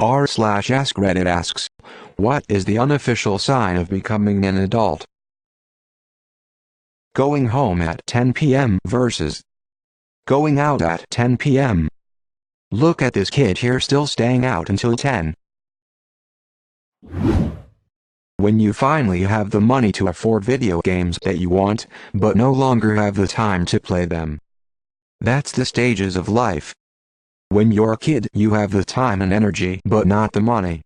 r/AskReddit asks, what is the unofficial sign of becoming an adult? Going home at 10 p.m. versus going out at 10 p.m. Look at this kid here still staying out until 10. When you finally have the money to afford video games that you want, but no longer have the time to play them. That's the stages of life. When you're a kid, you have the time and energy, but not the money.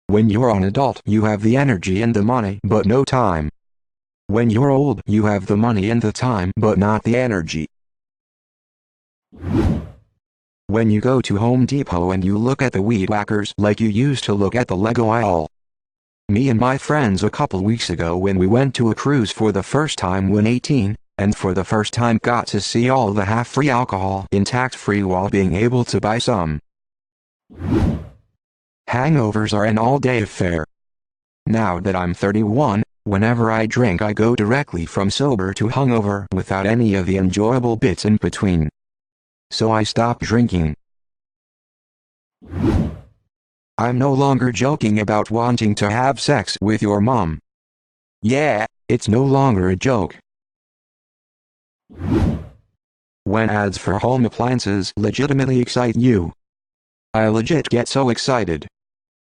When you're an adult, you have the energy and the money, but no time. When you're old, you have the money and the time, but not the energy. When you go to Home Depot and you look at the weed whackers like you used to look at the Lego aisle. Me and my friends a couple weeks ago when we went to a cruise for the first time when 18, and for the first time got to see all the half-free alcohol in tax-free while being able to buy some. Hangovers are an all-day affair. Now that I'm 31, whenever I drink I go directly from sober to hungover without any of the enjoyable bits in between. So I stopped drinking. I'm no longer joking about wanting to have sex with your mom. Yeah, it's no longer a joke. When ads for home appliances legitimately excite you, I legit get so excited.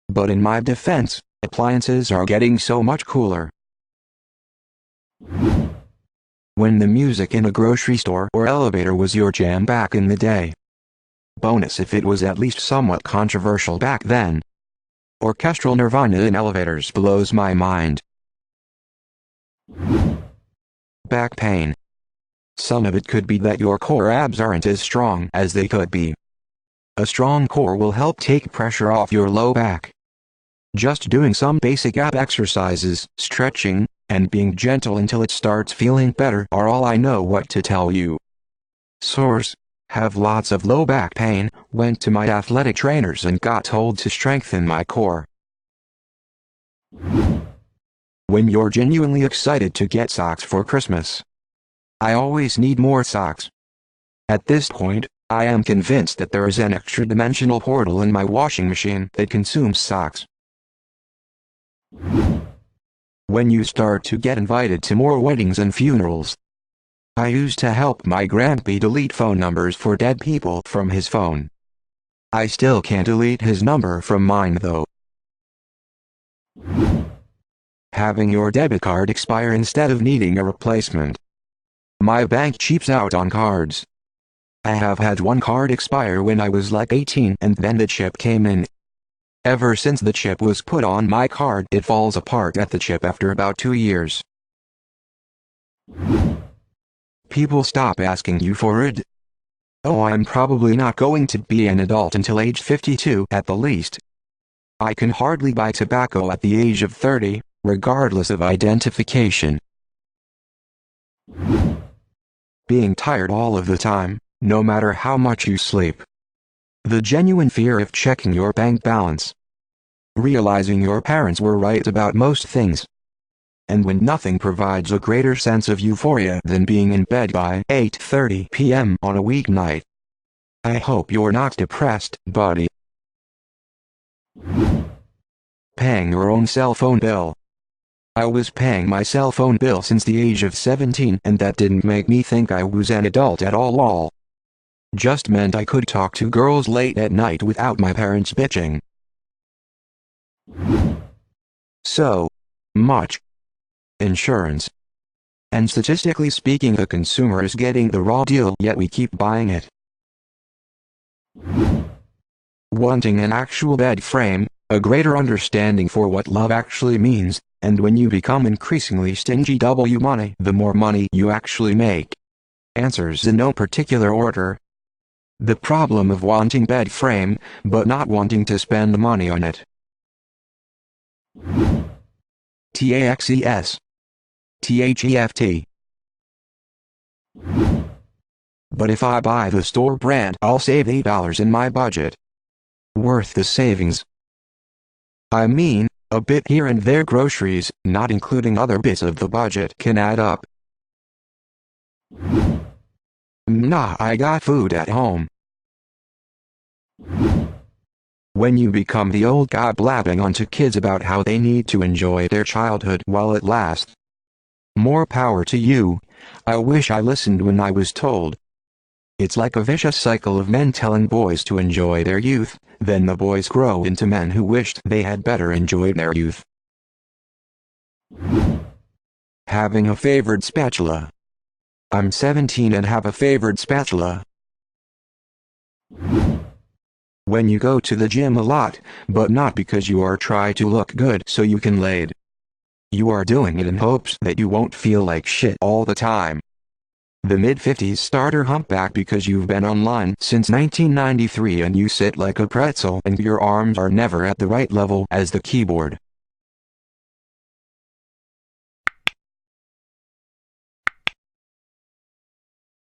But in my defense, appliances are getting so much cooler. When the music in a grocery store or elevator was your jam back in the day. Bonus if it was at least somewhat controversial back then. Orchestral nirvana in elevators blows my mind. Back pain. Some of it could be that your core abs aren't as strong as they could be. A strong core will help take pressure off your low back. Just doing some basic ab exercises, stretching, and being gentle until it starts feeling better are all I know what to tell you. Source: have lots of low back pain, went to my athletic trainers and got told to strengthen my core. When you're genuinely excited to get socks for Christmas. I always need more socks. At this point, I am convinced that there is an extra-dimensional portal in my washing machine that consumes socks. When you start to get invited to more weddings and funerals. I used to help my grandpa delete phone numbers for dead people from his phone. I still can't delete his number from mine though. Having your debit card expire instead of needing a replacement. My bank cheaps out on cards. I have had one card expire when I was like 18 and then the chip came in. Ever since the chip was put on my card it falls apart at the chip after about 2 years. People stop asking you for it. Oh, I'm probably not going to be an adult until age 52 at the least. I can hardly buy tobacco at the age of 30, regardless of identification. Being tired all of the time, no matter how much you sleep. The genuine fear of checking your bank balance. Realizing your parents were right about most things. And when nothing provides a greater sense of euphoria than being in bed by 8:30 p.m. on a weeknight. I hope you're not depressed, buddy. Paying your own cell phone bill. I was paying my cell phone bill since the age of 17 and that didn't make me think I was an adult at all. Just meant I could talk to girls late at night without my parents bitching. So much. Insurance. And statistically speaking the consumer is getting the raw deal yet we keep buying it. Wanting an actual bed frame, a greater understanding for what love actually means, and when you become increasingly stingy money the more money you actually make. Answers in no particular order. The problem of wanting bed frame, but not wanting to spend money on it. Taxes. THEFT. But if I buy the store brand I'll save $8 in my budget. Worth the savings. I mean, a bit here and there groceries, not including other bits of the budget, can add up. Nah, I got food at home. When you become the old guy blabbing onto kids about how they need to enjoy their childhood while it lasts. More power to you. I wish I listened when I was told. It's like a vicious cycle of men telling boys to enjoy their youth, then the boys grow into men who wished they had better enjoyed their youth. Having a favorite spatula. I'm 17 and have a favorite spatula. When you go to the gym a lot, but not because you are trying to look good so you can laid. You are doing it in hopes that you won't feel like shit all the time. The mid-50s starter humpback because you've been online since 1993 and you sit like a pretzel and your arms are never at the right level as the keyboard.